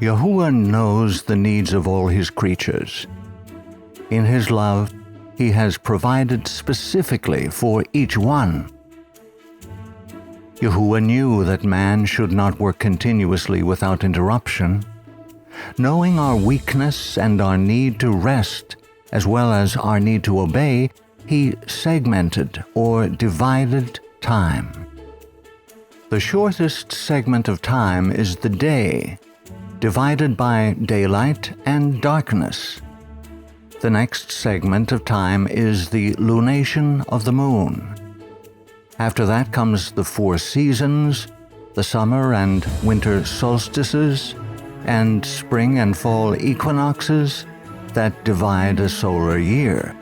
Yahuwah knows the needs of all his creatures. In his love, he has provided specifically for each one. Yahuwah knew that man should not work continuously without interruption. Knowing our weakness and our need to rest, as well as our need to obey, he segmented or divided time. The shortest segment of time is the day, divided by daylight and darkness. The next segment of time is the lunation of the moon. After that comes the 4 seasons, the summer and winter solstices, and spring and fall equinoxes that divide a solar year.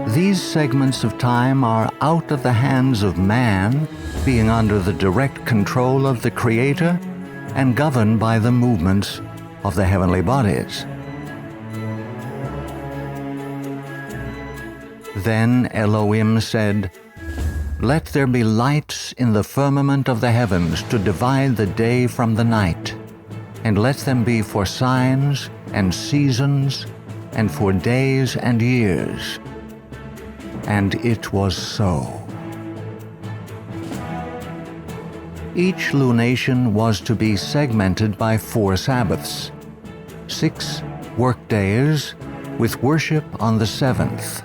These segments of time are out of the hands of man, being under the direct control of the Creator and governed by the movements of the heavenly bodies. Then Elohim said, "Let there be lights in the firmament of the heavens to divide the day from the night, and let them be for signs and seasons and for days and years." And it was so. Each lunation was to be segmented by 4 Sabbaths, 6 work days, with worship on the 7th.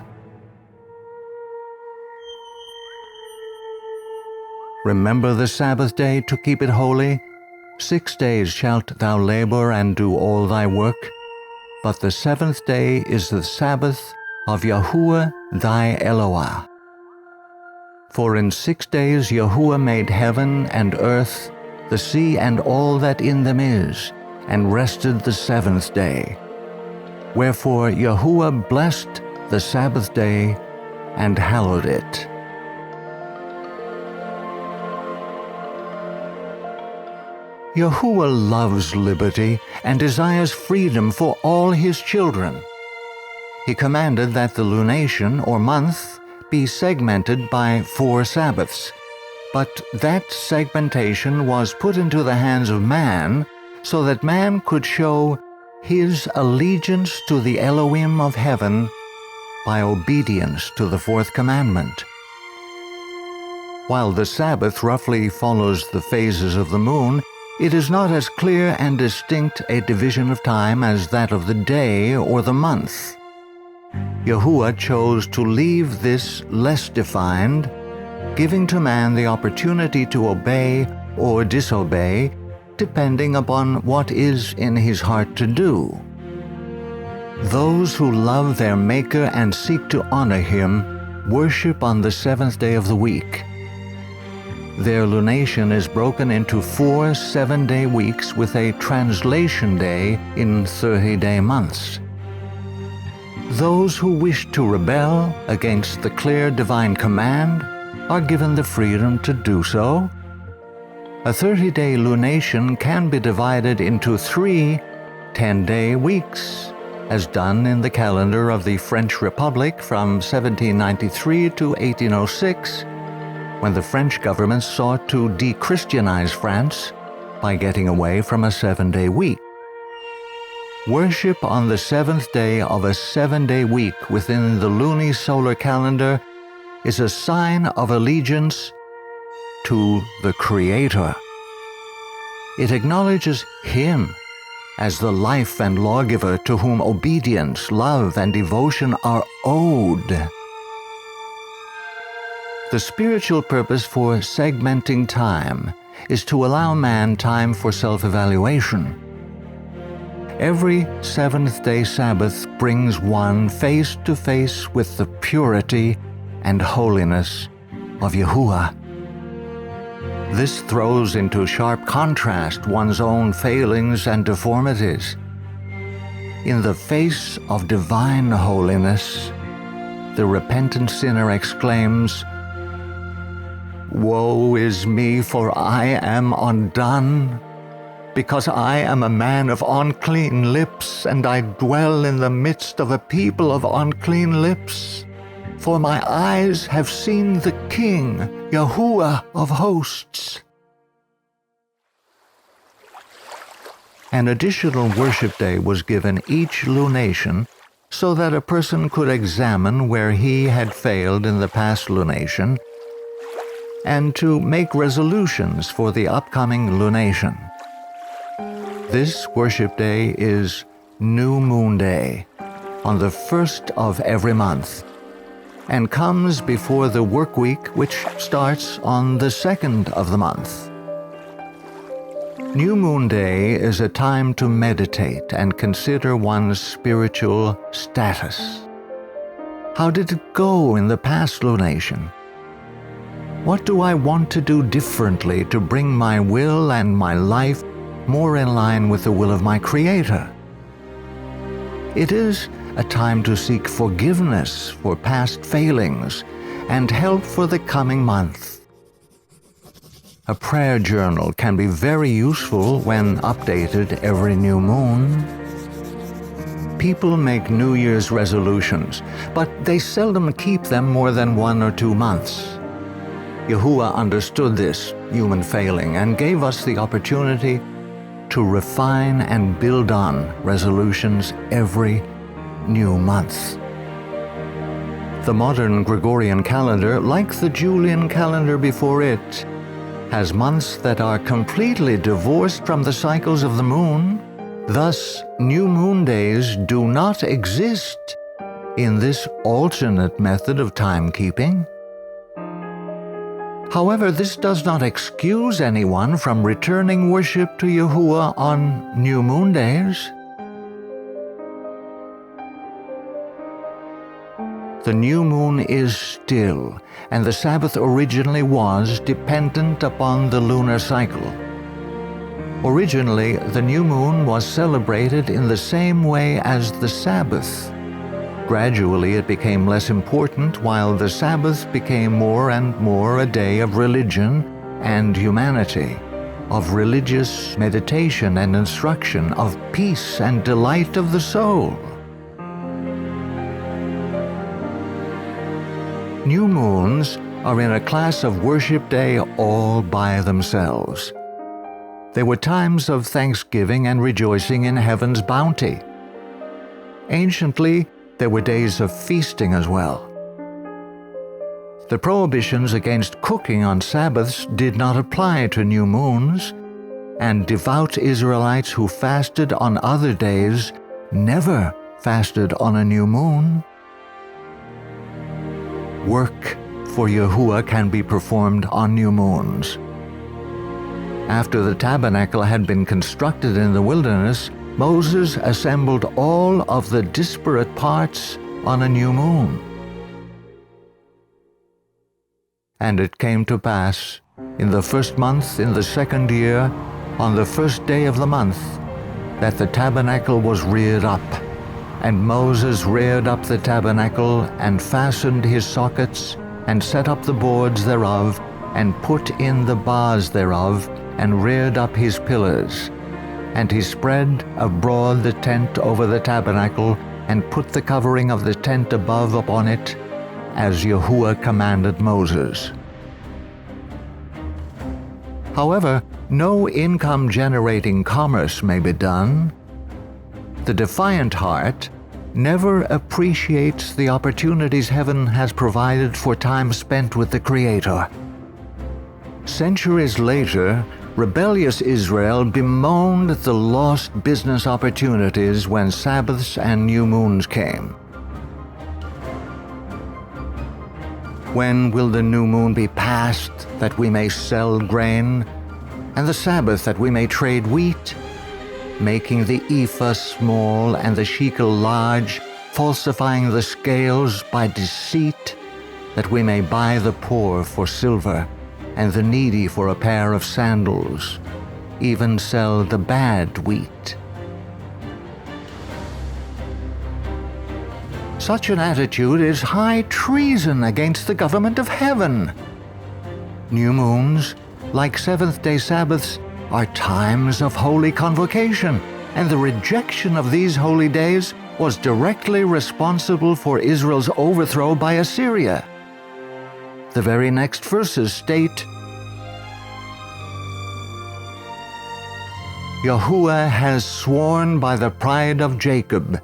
Remember the Sabbath day to keep it holy. 6 days shalt thou labor and do all thy work, but the 7th day is the Sabbath of Yahuwah thy Elohah. For in 6 days Yahuwah made heaven and earth, the sea and all that in them is, and rested the 7th day. Wherefore Yahuwah blessed the Sabbath day and hallowed it. Yahuwah loves liberty and desires freedom for all his children. He commanded that the lunation or month be segmented by 4 Sabbaths, but that segmentation was put into the hands of man so that man could show his allegiance to the Elohim of heaven by obedience to the 4th commandment. While the Sabbath roughly follows the phases of the moon, it is not as clear and distinct a division of time as that of the day or the month. Yahuwah chose to leave this less defined, giving to man the opportunity to obey or disobey, depending upon what is in his heart to do. Those who love their Maker and seek to honor him worship on the 7th day of the week. Their lunation is broken into 4 7-day weeks with a translation day in 30-day months. Those who wish to rebel against the clear divine command are given the freedom to do so. A 30-day lunation can be divided into 3 10-day weeks, as done in the calendar of the French Republic from 1793 to 1806, when the French government sought to de-Christianize France by getting away from a 7-day week. Worship on the 7th day of a 7-day week within the lunisolar calendar is a sign of allegiance to the Creator. It acknowledges Him as the life and lawgiver to whom obedience, love, and devotion are owed. The spiritual purpose for segmenting time is to allow man time for self-evaluation. Every 7th-day Sabbath brings one face to face with the purity and holiness of Yahuwah. This throws into sharp contrast one's own failings and deformities. In the face of divine holiness, the repentant sinner exclaims, "Woe is me, for I am undone, because I am a man of unclean lips, and I dwell in the midst of a people of unclean lips. For my eyes have seen the King, Yahuwah of hosts." An additional worship day was given each lunation so that a person could examine where he had failed in the past lunation and to make resolutions for the upcoming lunation. This worship day is New Moon Day on the first of every month and comes before the work week, which starts on the second of the month. New Moon Day is a time to meditate and consider one's spiritual status. How did it go in the past lunation? What do I want to do differently to bring my will and my life more in line with the will of my Creator? It is a time to seek forgiveness for past failings and help for the coming month. A prayer journal can be very useful when updated every new moon. People make New Year's resolutions, but they seldom keep them more than 1 or 2 months. Yahuwah understood this human failing and gave us the opportunity to refine and build on resolutions every new month. The modern Gregorian calendar, like the Julian calendar before it, has months that are completely divorced from the cycles of the moon. Thus, new moon days do not exist in this alternate method of timekeeping. However, this does not excuse anyone from returning worship to Yahuwah on new moon days. The new moon is still, and the Sabbath originally was dependent upon the lunar cycle. Originally, the new moon was celebrated in the same way as the Sabbath. Gradually, it became less important, while the Sabbath became more and more a day of religion and humanity, of religious meditation and instruction, of peace and delight of the soul. New moons are in a class of worship day all by themselves. They were times of thanksgiving and rejoicing in heaven's bounty. Anciently, there were days of feasting as well. The prohibitions against cooking on Sabbaths did not apply to new moons, and devout Israelites who fasted on other days never fasted on a new moon. Work for Yahuwah can be performed on new moons. After the tabernacle had been constructed in the wilderness, Moses assembled all of the disparate parts on a new moon. And it came to pass, in the first month in the second year, on the first day of the month, that the tabernacle was reared up. And Moses reared up the tabernacle, and fastened his sockets, and set up the boards thereof, and put in the bars thereof, and reared up his pillars. And he spread abroad the tent over the tabernacle, and put the covering of the tent above upon it, as Yahuwah commanded Moses. However, no income-generating commerce may be done. The defiant heart never appreciates the opportunities heaven has provided for time spent with the Creator. Centuries later, rebellious Israel bemoaned the lost business opportunities when Sabbaths and new moons came. When will the new moon be passed, that we may sell grain, and the Sabbath that we may trade wheat? Making the ephah small and the shekel large, falsifying the scales by deceit, that we may buy the poor for silver, and the needy for a pair of sandals, even sell the bad wheat. Such an attitude is high treason against the government of heaven. New moons, like seventh-day Sabbaths, are times of holy convocation, and the rejection of these holy days was directly responsible for Israel's overthrow by Assyria. The very next verses state, Yahuwah has sworn by the pride of Jacob,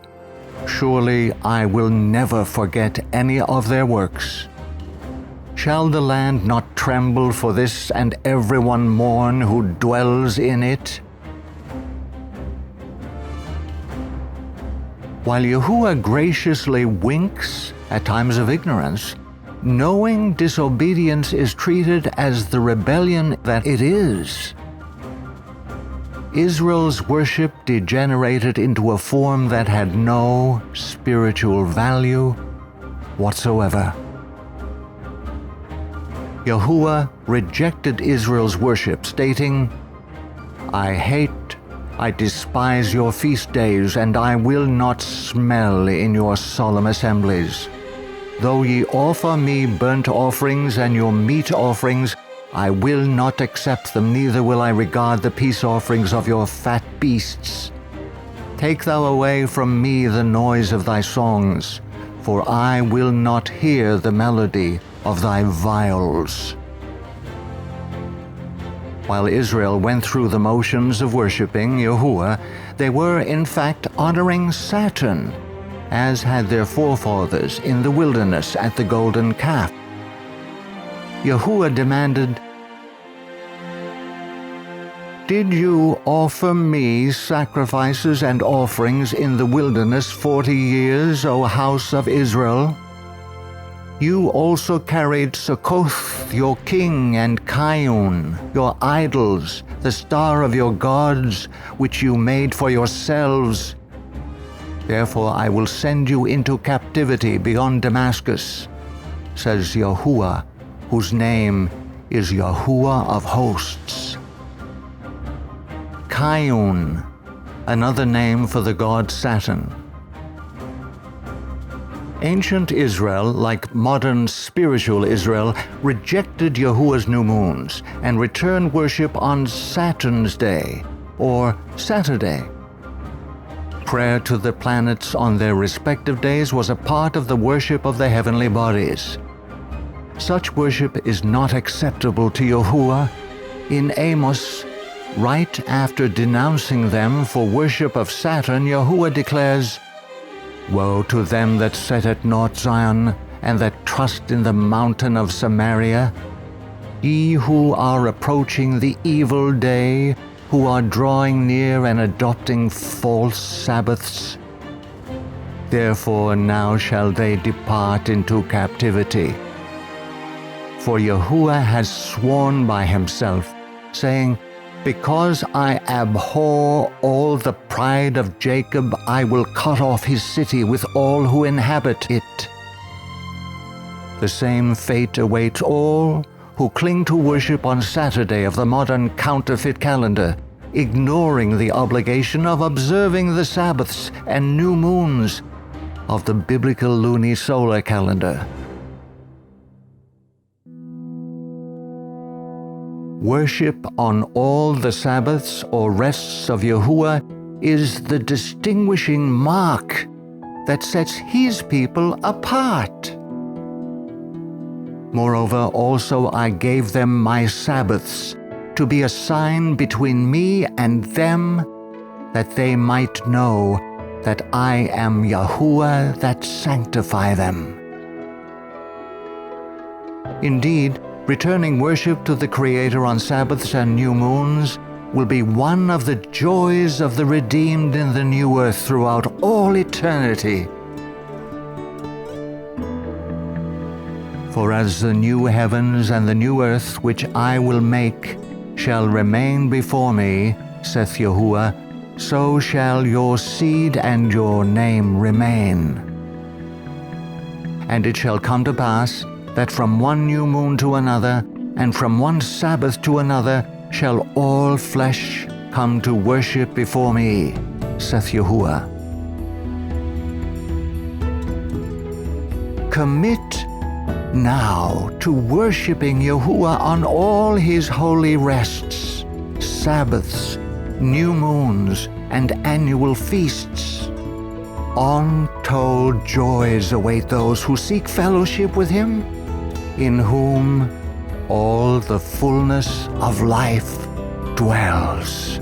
surely I will never forget any of their works. Shall the land not tremble for this, and everyone mourn who dwells in it? While Yahuwah graciously winks at times of ignorance, knowing disobedience is treated as the rebellion that it is. Israel's worship degenerated into a form that had no spiritual value whatsoever. Yahuwah rejected Israel's worship, stating, I despise your feast days, and I will not smell in your solemn assemblies. Though ye offer me burnt offerings and your meat offerings, I will not accept them, neither will I regard the peace offerings of your fat beasts. Take thou away from me the noise of thy songs, for I will not hear the melody of thy viols. While Israel went through the motions of worshiping Yahuwah, they were in fact honoring Saturn, as had their forefathers in the wilderness at the golden calf. Yahuwah demanded, Did you offer me sacrifices and offerings in the wilderness 40 years, O house of Israel? You also carried Succoth, your king, and Kiun, your idols, the star of your gods, which you made for yourselves. Therefore I will send you into captivity beyond Damascus, says Yahuwah, whose name is Yahuwah of hosts. Kiun, another name for the god Saturn. Ancient Israel, like modern spiritual Israel, rejected Yahuwah's new moons and returned worship on Saturn's day, or Saturday. Prayer to the planets on their respective days was a part of the worship of the heavenly bodies. Such worship is not acceptable to Yahuwah. In Amos, right after denouncing them for worship of Saturn, Yahuwah declares, Woe to them that set at naught Zion, and that trust in the mountain of Samaria, ye who are approaching the evil day, who are drawing near and adopting false Sabbaths. Therefore now shall they depart into captivity. For Yahuwah has sworn by himself, saying, Because I abhor all the pride of Jacob, I will cut off his city with all who inhabit it. The same fate awaits all who cling to worship on Saturday of the modern counterfeit calendar, ignoring the obligation of observing the Sabbaths and new moons of the biblical lunisolar calendar. Worship on all the Sabbaths or rests of Yahuwah is the distinguishing mark that sets his people apart. Moreover, also I gave them my Sabbaths to be a sign between me and them, that they might know that I am Yahuwah that sanctify them. Indeed, returning worship to the Creator on Sabbaths and new moons will be one of the joys of the redeemed in the new earth throughout all eternity. For as the new heavens and the new earth which I will make shall remain before me, saith Yahuwah, so shall your seed and your name remain. And it shall come to pass that from one new moon to another, and from one Sabbath to another, shall all flesh come to worship before me, saith Yahuwah. Commit now to worshiping Yahuwah on all his holy rests, Sabbaths, new moons, and annual feasts. Untold joys await those who seek fellowship with him, in whom all the fullness of life dwells.